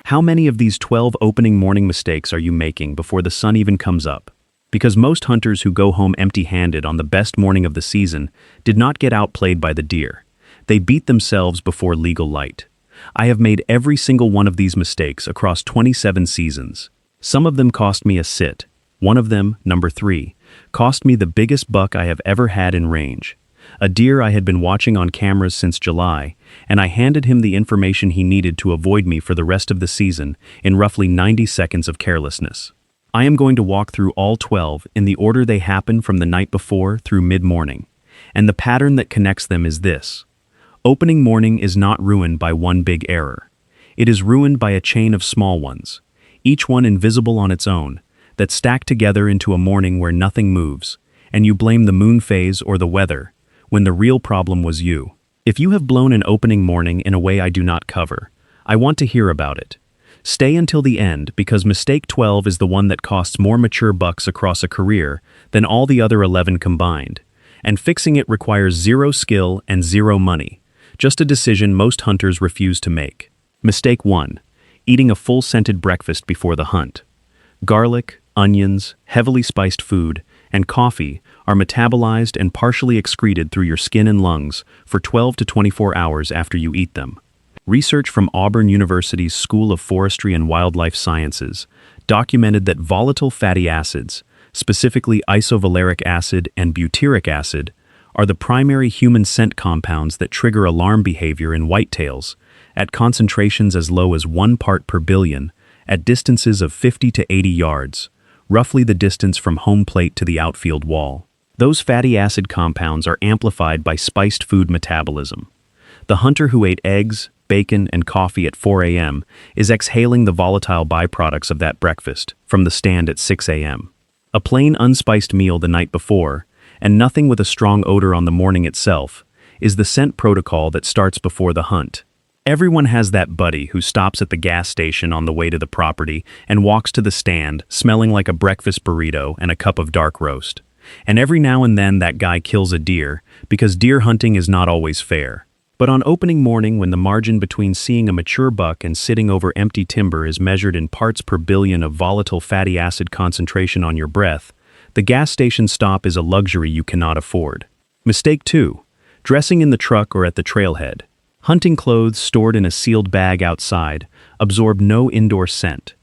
How many of these 12 opening morning mistakes are you making before the sun even comes up? Because most hunters who go home empty-handed on the best morning of the season did not get outplayed by the deer. They beat themselves before legal light. I have made every single one of these mistakes across 27 seasons. Some of them cost me a sit. One of them, number 3, cost me the biggest buck I have ever had in range. A deer I had been watching on cameras since July, and I handed him the information he needed to avoid me for the rest of the season in roughly 90 seconds of carelessness. I am going to walk through all 12 in the order they happen from the night before through mid-morning, and the pattern that connects them is this. Opening morning is not ruined by one big error. It is ruined by a chain of small ones, each one invisible on its own, that stack together into a morning where nothing moves, and you blame the moon phase or the weather, when the real problem was you. If you have blown an opening morning in a way I do not cover, I want to hear about it. Stay until the end because mistake 12 is the one that costs more mature bucks across a career than all the other 11 combined, and fixing it requires zero skill and zero money, just a decision most hunters refuse to make. Mistake 1. Eating a full scented breakfast before the hunt. Garlic, onions, heavily spiced food, and coffee are metabolized and partially excreted through your skin and lungs for 12 to 24 hours after you eat them. Research from Auburn University's School of Forestry and Wildlife Sciences documented that volatile fatty acids, specifically isovaleric acid and butyric acid, are the primary human scent compounds that trigger alarm behavior in whitetails at concentrations as low as 1 part per billion at distances of 50 to 80 yards, roughly the distance from home plate to the outfield wall. Those fatty acid compounds are amplified by spiced food metabolism. The hunter who ate eggs, bacon, and coffee at 4 a.m. is exhaling the volatile byproducts of that breakfast from the stand at 6 a.m. A plain unspiced meal the night before, and nothing with a strong odor on the morning itself, is the scent protocol that starts before the hunt. Everyone has that buddy who stops at the gas station on the way to the property and walks to the stand smelling like a breakfast burrito and a cup of dark roast. And every now and then that guy kills a deer, because deer hunting is not always fair. But on opening morning, when the margin between seeing a mature buck and sitting over empty timber is measured in parts per billion of volatile fatty acid concentration on your breath, the gas station stop is a luxury you cannot afford. Mistake 2. Dressing in the truck or at the trailhead. Hunting clothes stored in a sealed bag outside absorb no indoor scent.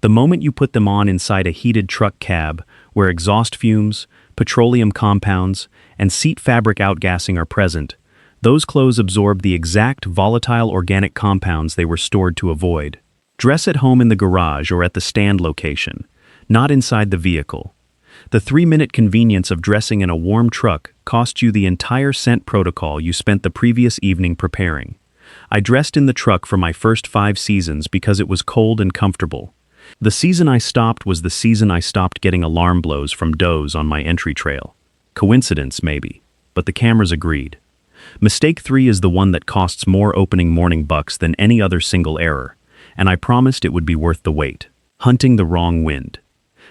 The moment you put them on inside a heated truck cab, where exhaust fumes, petroleum compounds, and seat fabric outgassing are present, those clothes absorb the exact volatile organic compounds they were stored to avoid. Dress at home in the garage or at the stand location, not inside the vehicle. The 3-minute convenience of dressing in a warm truck cost you the entire scent protocol you spent the previous evening preparing. I dressed in the truck for my first 5 seasons because it was cold and comfortable. The season I stopped was the season I stopped getting alarm blows from does on my entry trail. Coincidence, maybe, but the cameras agreed. Mistake 3 is the one that costs more opening morning bucks than any other single error, and I promised it would be worth the wait. Hunting the wrong wind.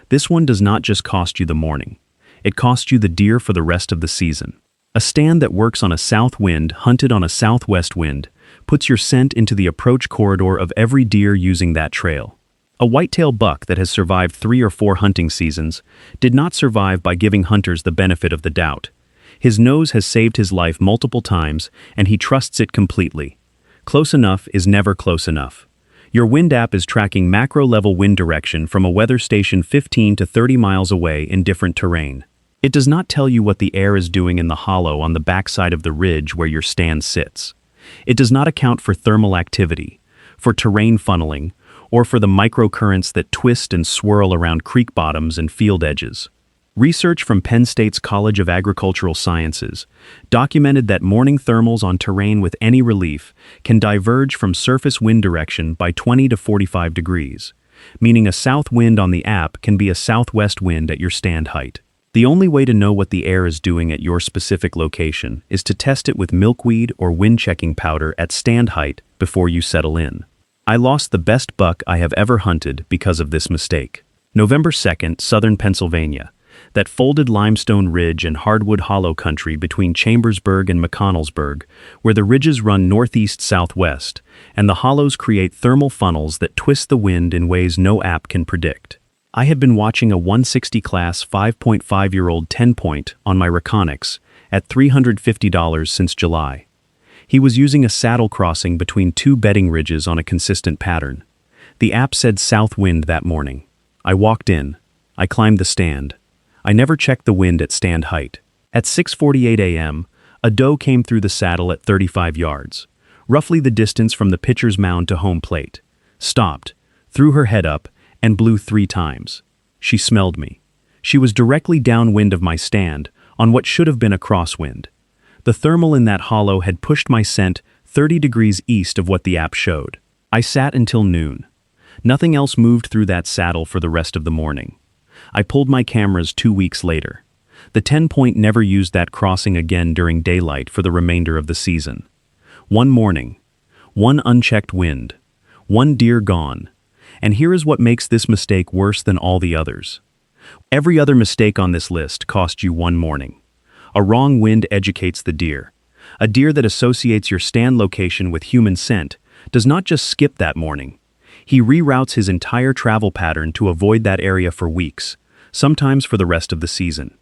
This one does not just cost you the morning. It costs you the deer for the rest of the season. A stand that works on a south wind hunted on a southwest wind puts your scent into the approach corridor of every deer using that trail. A whitetail buck that has survived 3 or 4 hunting seasons did not survive by giving hunters the benefit of the doubt. His nose has saved his life multiple times, and he trusts it completely. Close enough is never close enough. Your wind app is tracking macro-level wind direction from a weather station 15 to 30 miles away in different terrain. It does not tell you what the air is doing in the hollow on the backside of the ridge where your stand sits. It does not account for thermal activity, for terrain funneling, or for the microcurrents that twist and swirl around creek bottoms and field edges. Research from Penn State's College of Agricultural Sciences documented that morning thermals on terrain with any relief can diverge from surface wind direction by 20 to 45 degrees, meaning a south wind on the app can be a southwest wind at your stand height. The only way to know what the air is doing at your specific location is to test it with milkweed or wind-checking powder at stand height before you settle in. I lost the best buck I have ever hunted because of this mistake. November 2nd, southern Pennsylvania. that folded limestone ridge and hardwood hollow country between Chambersburg and McConnellsburg, where the ridges run northeast-southwest, and the hollows create thermal funnels that twist the wind in ways no app can predict. I had been watching a 160 class 5.5-year-old 10-point on my Reconyx at $350 since July. He was using a saddle crossing between two bedding ridges on a consistent pattern. The app said south wind that morning. I walked in. I climbed the stand. I never checked the wind at stand height. At 6:48 a.m., a doe came through the saddle at 35 yards, roughly the distance from the pitcher's mound to home plate, stopped, threw her head up, and blew 3 times. She smelled me. She was directly downwind of my stand, on what should have been a crosswind. The thermal in that hollow had pushed my scent 30 degrees east of what the app showed. I sat until noon. Nothing else moved through that saddle for the rest of the morning. I pulled my cameras 2 weeks later. The 10-point never used that crossing again during daylight for the remainder of the season. One morning, one unchecked wind, one deer gone. And here is what makes this mistake worse than all the others. Every other mistake on this list cost you one morning. A wrong wind educates the deer. A deer that associates your stand location with human scent does not just skip that morning. He reroutes his entire travel pattern to avoid that area for weeks, sometimes for the rest of the season.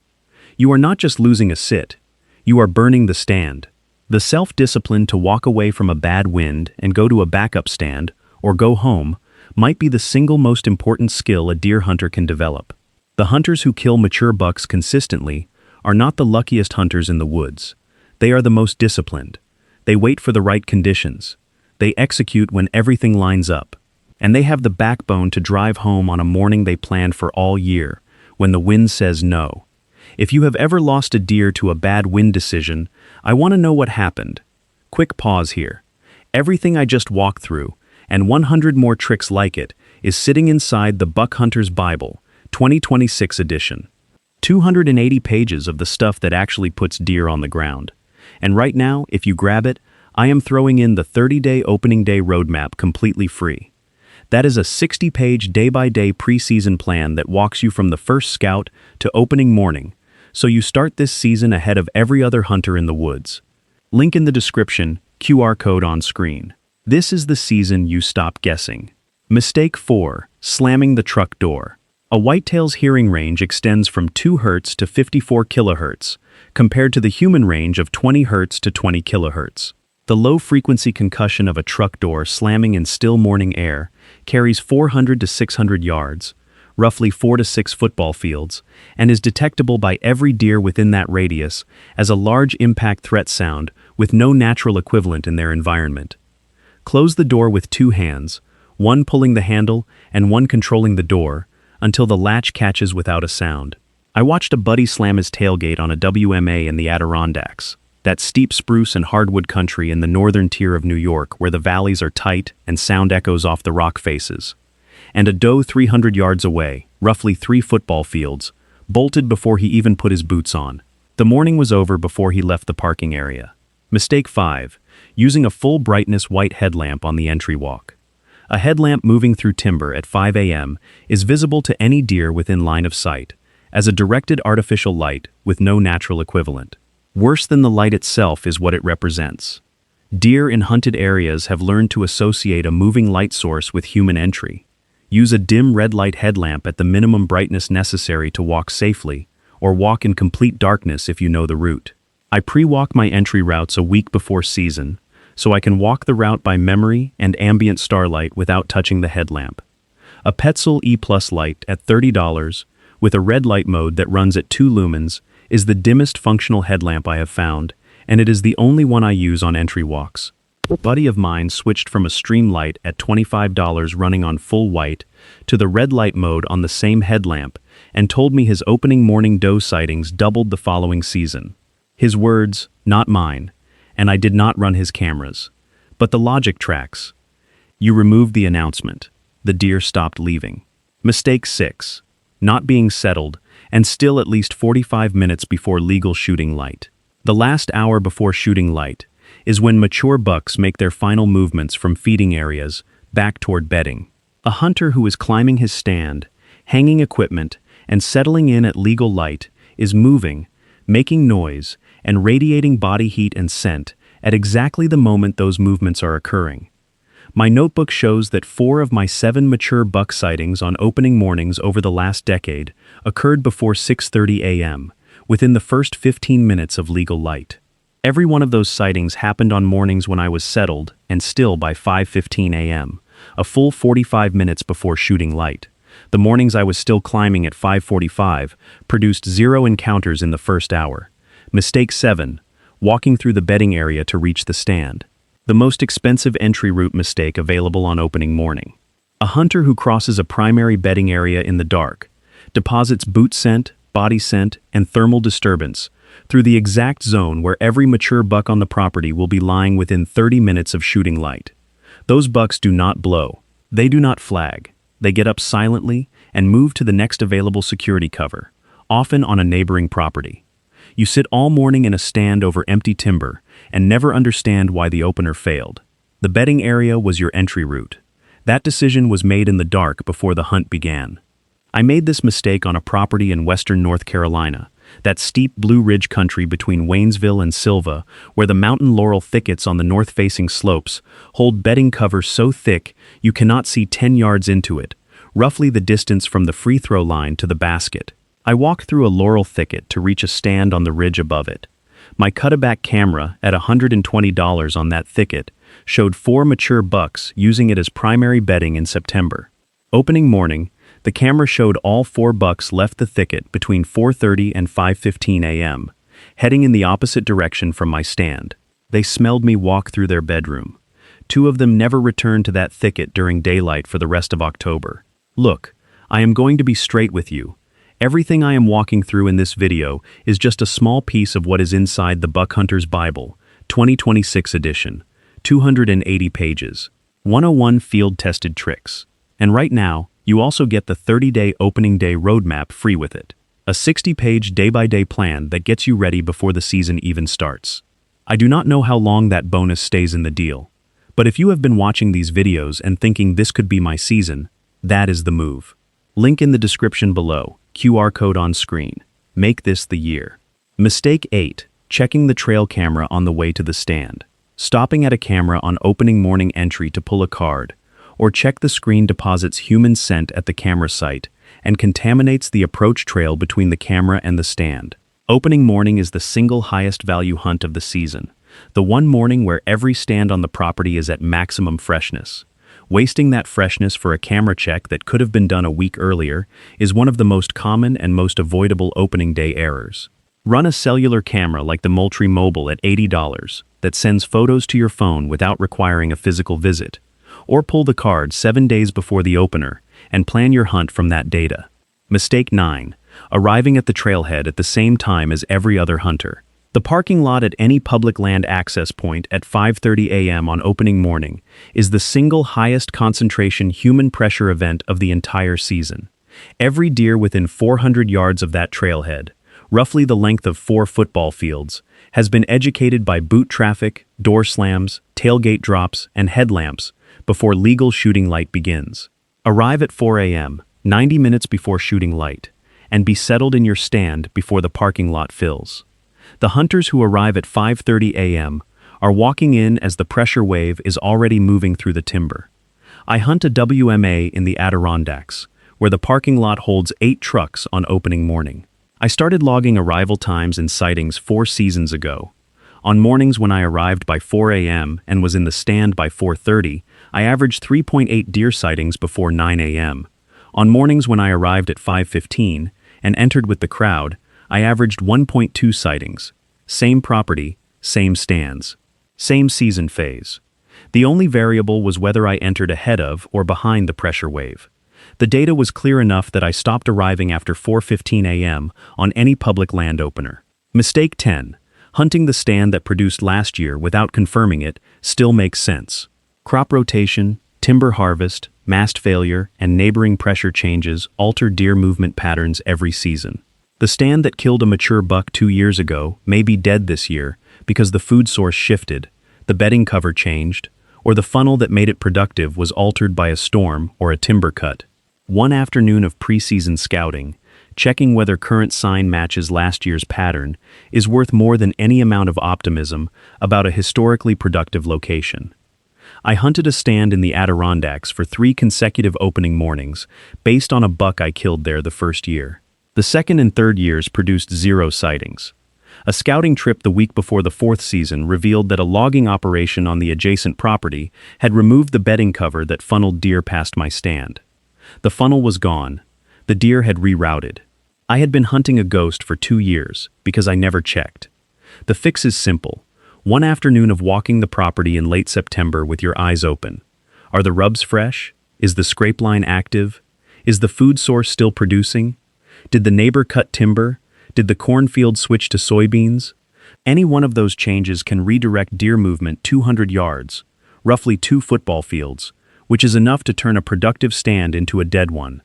You are not just losing a sit, you are burning the stand. The self-discipline to walk away from a bad wind and go to a backup stand, or go home, might be the single most important skill a deer hunter can develop. The hunters who kill mature bucks consistently are not the luckiest hunters in the woods. They are the most disciplined. They wait for the right conditions. They execute when everything lines up. And they have the backbone to drive home on a morning they planned for all year, when the wind says no. If you have ever lost a deer to a bad wind decision, I want to know what happened. Quick pause here. Everything I just walked through, and 100 more tricks like it, is sitting inside the Buck Hunter's Bible, 2026 edition. 280 pages of the stuff that actually puts deer on the ground. And right now, if you grab it, I am throwing in the 30-day opening day roadmap completely free. That is a 60-page day-by-day preseason plan that walks you from the first scout to opening morning, so you start this season ahead of every other hunter in the woods. Link in the description, QR code on screen. This is the season you stop guessing. Mistake 4, slamming the truck door. A whitetail's hearing range extends from 2 Hz to 54 kHz, compared to the human range of 20 Hz to 20 kHz. The low-frequency concussion of a truck door slamming in still morning air carries 400 to 600 yards, roughly 4 to 6 football fields, and is detectable by every deer within that radius as a large impact threat sound with no natural equivalent in their environment. Close the door with 2 hands, one pulling the handle and one controlling the door, until the latch catches without a sound. I watched a buddy slam his tailgate on a WMA in the Adirondacks, that steep spruce and hardwood country in the northern tier of New York where the valleys are tight and sound echoes off the rock faces. And a doe 300 yards away, roughly 3 football fields, bolted before he even put his boots on. The morning was over before he left the parking area. Mistake 5, using a full brightness white headlamp on the entry walk. A headlamp moving through timber at 5 a.m. is visible to any deer within line of sight, as a directed artificial light with no natural equivalent. Worse than the light itself is what it represents. Deer in hunted areas have learned to associate a moving light source with human entry. Use a dim red light headlamp at the minimum brightness necessary to walk safely, or walk in complete darkness if you know the route. I pre-walk my entry routes a week before season, so I can walk the route by memory and ambient starlight without touching the headlamp. A Petzl E+ light at $30, with a red light mode that runs at 2 lumens, is the dimmest functional headlamp I have found, and it is the only one I use on entry walks. A buddy of mine switched from a stream light at $25 running on full white to the red light mode on the same headlamp and told me his opening morning doe sightings doubled the following season. His words, not mine, and I did not run his cameras. But the logic tracks. You removed the announcement. The deer stopped leaving. Mistake 6. Not being settled, and still at least 45 minutes before legal shooting light. The last hour before shooting light is when mature bucks make their final movements from feeding areas back toward bedding. A hunter who is climbing his stand, hanging equipment, and settling in at legal light is moving, making noise, and radiating body heat and scent at exactly the moment those movements are occurring. My notebook shows that 4 of my 7 mature buck sightings on opening mornings over the last decade occurred before 6:30 a.m., within the first 15 minutes of legal light. Every one of those sightings happened on mornings when I was settled and still by 5:15 a.m., a full 45 minutes before shooting light. The mornings I was still climbing at 5:45 produced 0 encounters in the first hour. Mistake 7. Walking through the bedding area to reach the stand. The most expensive entry route mistake available on opening morning. A hunter who crosses a primary bedding area in the dark deposits boot scent, body scent, and thermal disturbance through the exact zone where every mature buck on the property will be lying within 30 minutes of shooting light. Those bucks do not blow. They do not flag. They get up silently and move to the next available security cover, often on a neighboring property. You sit all morning in a stand over empty timber and never understand why the opener failed. The bedding area was your entry route. That decision was made in the dark before the hunt began. I made this mistake on a property in western North Carolina, that steep Blue Ridge country between Waynesville and Sylva, where the mountain laurel thickets on the north-facing slopes hold bedding cover so thick you cannot see 10 yards into it, roughly the distance from the free throw line to the basket. I walked through a laurel thicket to reach a stand on the ridge above it. My cut-back camera, at $120 on that thicket, showed 4 mature bucks using it as primary bedding in September. Opening morning, the camera showed all 4 bucks left the thicket between 4:30 and 5:15 a.m., heading in the opposite direction from my stand. They smelled me walk through their bedroom. 2 of them never returned to that thicket during daylight for the rest of October. Look, I am going to be straight with you. Everything I am walking through in this video is just a small piece of what is inside the Buck Hunter's Bible, 2026 edition, 280 pages, 101 field-tested tricks. And right now, you also get the 30-day opening day roadmap free with it, a 60-page day-by-day plan that gets you ready before the season even starts. I do not know how long that bonus stays in the deal, but if you have been watching these videos and thinking this could be my season, that is the move. Link in the description below, QR code on screen. Make this the year. Mistake 8. Checking the trail camera on the way to the stand. Stopping at a camera on opening morning entry to pull a card, or check the screen deposits human scent at the camera site and contaminates the approach trail between the camera and the stand. Opening morning is the single highest value hunt of the season, the one morning where every stand on the property is at maximum freshness. Wasting that freshness for a camera check that could have been done a week earlier is one of the most common and most avoidable opening day errors. Run a cellular camera like the Moultrie Mobile at $80 that sends photos to your phone without requiring a physical visit, or pull the card 7 days before the opener and plan your hunt from that data. Mistake 9. Arriving at the trailhead at the same time as every other hunter. The parking lot at any public land access point at 5:30 a.m. on opening morning is the single highest concentration human pressure event of the entire season. Every deer within 400 yards of that trailhead, roughly the length of 4 football fields, has been educated by boot traffic, door slams, tailgate drops, and headlamps before legal shooting light begins. Arrive at 4 a.m., 90 minutes before shooting light, and be settled in your stand before the parking lot fills. The hunters who arrive at 5:30 a.m. are walking in as the pressure wave is already moving through the timber. I hunt a WMA in the Adirondacks, where the parking lot holds 8 trucks on opening morning. I started logging arrival times and sightings 4 seasons ago. On mornings when I arrived by 4 a.m. and was in the stand by 4:30, I averaged 3.8 deer sightings before 9 a.m. On mornings when I arrived at 5:15 and entered with the crowd, I averaged 1.2 sightings. Same property, same stands, same season phase. The only variable was whether I entered ahead of or behind the pressure wave. The data was clear enough that I stopped arriving after 4:15 a.m. on any public land opener. Mistake 10. Hunting the stand that produced last year without confirming it still makes sense. Crop rotation, timber harvest, mast failure, and neighboring pressure changes alter deer movement patterns every season. The stand that killed a mature buck 2 years ago may be dead this year because the food source shifted, the bedding cover changed, or the funnel that made it productive was altered by a storm or a timber cut. One afternoon of preseason scouting, checking whether current sign matches last year's pattern, is worth more than any amount of optimism about a historically productive location. I hunted a stand in the Adirondacks for 3 consecutive opening mornings, based on a buck I killed there the first year. The second and third years produced 0 sightings. A scouting trip the week before the 4th season revealed that a logging operation on the adjacent property had removed the bedding cover that funneled deer past my stand. The funnel was gone. The deer had rerouted. I had been hunting a ghost for 2 years because I never checked. The fix is simple. One afternoon of walking the property in late September with your eyes open. Are the rubs fresh? Is the scrape line active? Is the food source still producing? Did the neighbor cut timber? Did the cornfield switch to soybeans? Any one of those changes can redirect deer movement 200 yards, roughly 2 football fields, which is enough to turn a productive stand into a dead one.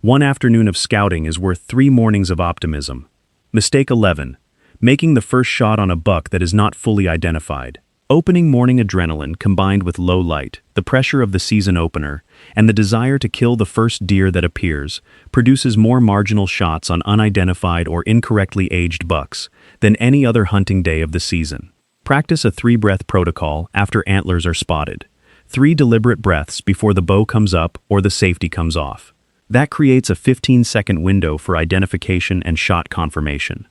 One afternoon of scouting is worth 3 mornings of optimism. Mistake 11. Making the first shot on a buck that is not fully identified. Opening morning adrenaline combined with low light, the pressure of the season opener, and the desire to kill the first deer that appears, produces more marginal shots on unidentified or incorrectly aged bucks than any other hunting day of the season. Practice a 3-breath protocol after antlers are spotted. 3 deliberate breaths before the bow comes up or the safety comes off. That creates a 15-second window for identification and shot confirmation.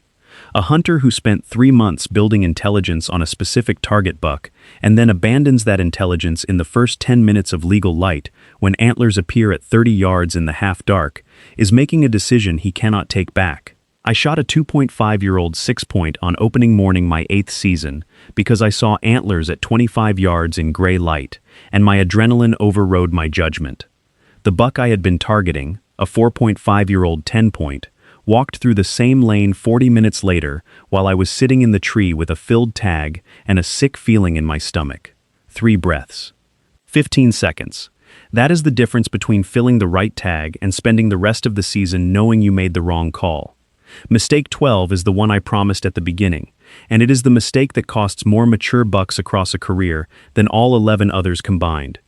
A hunter who spent 3 months building intelligence on a specific target buck and then abandons that intelligence in the first 10 minutes of legal light when antlers appear at 30 yards in the half-dark is making a decision he cannot take back. I shot a 2.5-year-old 6-point on opening morning my 8th season because I saw antlers at 25 yards in gray light, and my adrenaline overrode my judgment. The buck I had been targeting, a 4.5-year-old 10-point, walked through the same lane 40 minutes later while I was sitting in the tree with a filled tag and a sick feeling in my stomach. 3 breaths. 15 seconds. That is the difference between filling the right tag and spending the rest of the season knowing you made the wrong call. Mistake 12 is the one I promised at the beginning, and it is the mistake that costs more mature bucks across a career than all 11 others combined.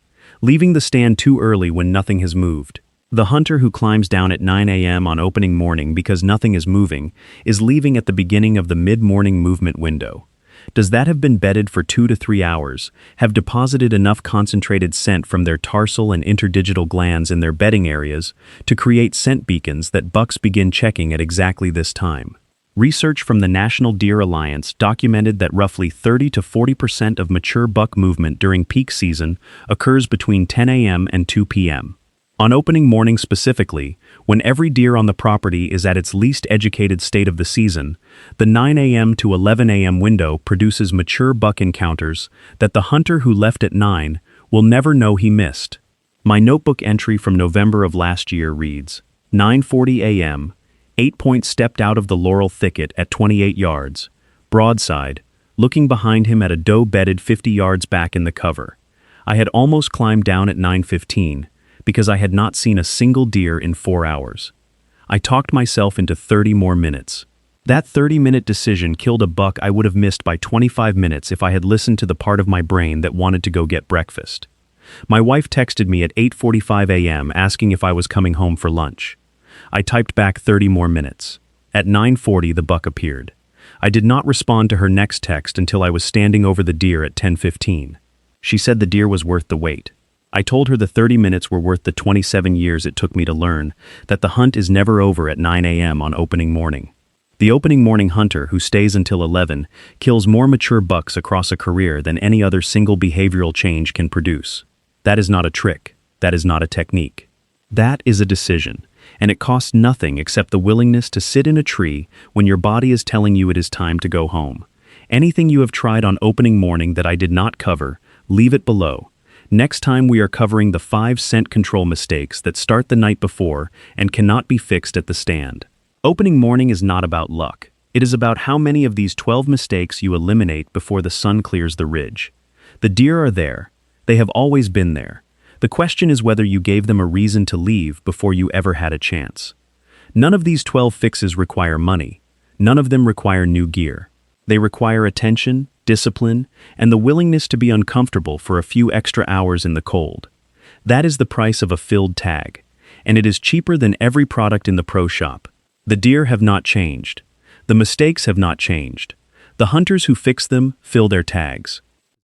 Leaving the stand too early when nothing has moved. The hunter who climbs down at 9 a.m. on opening morning because nothing is moving is leaving at the beginning of the mid-morning movement window. Does that have been bedded for 2 to 3 hours, have deposited enough concentrated scent from their tarsal and interdigital glands in their bedding areas to create scent beacons that bucks begin checking at exactly this time? Research from the National Deer Alliance documented that roughly 30 to 40% of mature buck movement during peak season occurs between 10 a.m. and 2 p.m. On opening morning specifically, when every deer on the property is at its least educated state of the season, the 9 a.m. to 11 a.m. window produces mature buck encounters that the hunter who left at 9 will never know he missed. My notebook entry from November of last year reads, 9:40 a.m., 8-point stepped out of the laurel thicket at 28 yards, broadside, looking behind him at a doe bedded 50 yards back in the cover. I had almost climbed down at 9:15, because I had not seen a single deer in 4 hours. I talked myself into 30 more minutes. That 30-minute decision killed a buck I would have missed by 25 minutes if I had listened to the part of my brain that wanted to go get breakfast. My wife texted me at 8:45 a.m. asking if I was coming home for lunch. I typed back 30 more minutes. At 9:40 the buck appeared. I did not respond to her next text until I was standing over the deer at 10:15. She said the deer was worth the wait. I told her the 30 minutes were worth the 27 years it took me to learn that the hunt is never over at 9 a.m. on opening morning. The opening morning hunter who stays until 11 kills more mature bucks across a career than any other single behavioral change can produce. That is not a trick. That is not a technique. That is a decision, and it costs nothing except the willingness to sit in a tree when your body is telling you it is time to go home. Anything you have tried on opening morning that I did not cover, leave it below. Next time we are covering the 5 scent control mistakes that start the night before and cannot be fixed at the stand. Opening morning is not about luck. It is about how many of these 12 mistakes you eliminate before the sun clears the ridge. The deer are there. They have always been there. The question is whether you gave them a reason to leave before you ever had a chance. None of these 12 fixes require money. None of them require new gear. They require attention, discipline, and the willingness to be uncomfortable for a few extra hours in the cold. That is the price of a filled tag, and it is cheaper than every product in the pro shop. The deer have not changed. The mistakes have not changed. The hunters who fix them fill their tags.